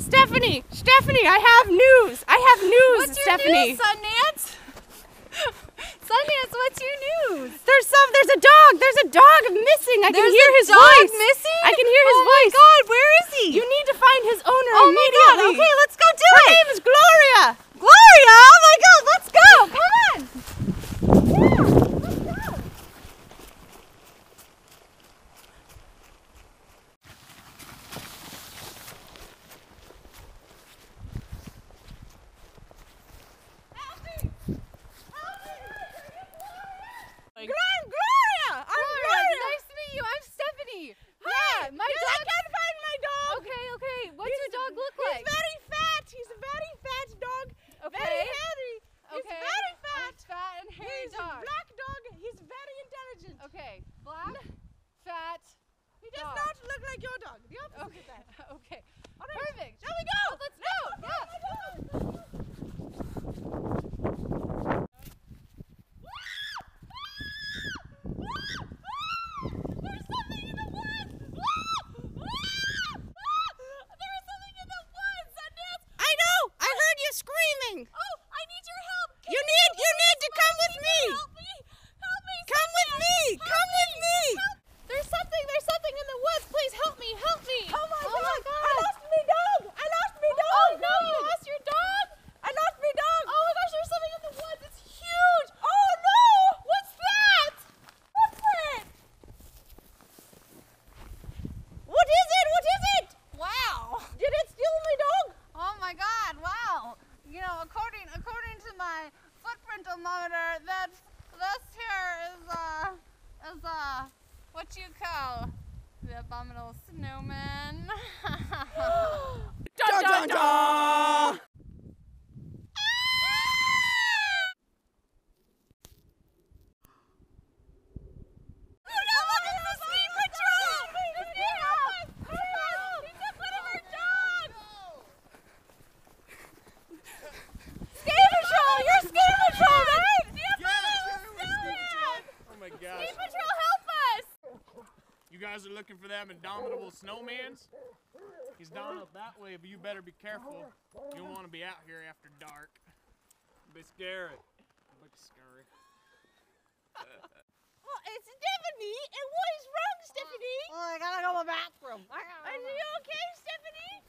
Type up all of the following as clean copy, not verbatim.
Stephanie, I have news. What's your Stephanie. news, Sundance? Sundance, what's your news? There's a dog missing. I can hear his voice. Missing? I can hear his voice. Oh my God, where is he? You need to find his owner Oh my God, immediately. okay, let's go do Her it. name is Gloria. Gloria, oh my God, let's go, come on. Gloria! Gloria, nice to meet you. I'm Stephanie. Hi, my I dog. can't find my dog. Okay. What's your dog look like? He's very fat. He's a very fat dog. Okay. Very hairy. He's Okay. very fat. Fat and hairy He's dog. a black dog. He's very intelligent. Okay, black, fat. He does dog. not look like your dog. The opposite Okay. of that. Okay. All right. Perfect. Shall we go? Let's go. Yeah. There's something in the woods. There's something in the woods, Sundance. I know. I heard you screaming. Oh, I need your help. You need to come with me. Help me. Help me. Come with me. Come with me. There's something in the woods. Please help me. Help me. Oh my God. I lost my dog. I lost my dog. Oh no, you lost your dog? I lost my dog. Oh my gosh, there's something in the woods. It's huge. Oh no. What's that? What's that? What is it? What is it? Wow. Did it steal my dog? Oh my God. Wow. You know, according to my footprintometer, this here is what you call the abominable snowman. Dun, dun, dun. You guys are looking for them indomitable snowmans? He's down up that way, but you better be careful. You don't want to be out here after dark. It'll be scary. It'll be scary. Well, it's Stephanie. And what is wrong, Stephanie? Oh, I gotta go to the bathroom. Are you okay, Stephanie?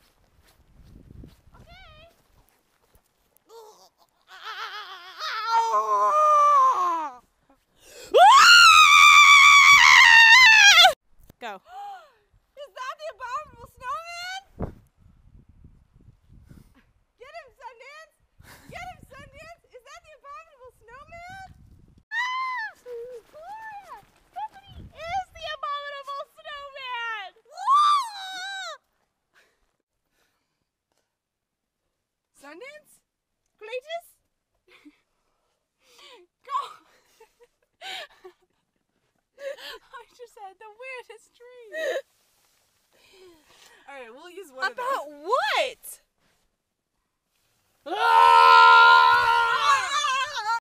Okay. Go. Is that the abominable snowman? Get him, Sundance! Get him, Sundance! Is that the abominable snowman? Gloria! Stephanie is the abominable snowman! Sundance? Cletus? Go! I just had the weirdest dream. Alright, we'll use one of those. About what? Ah!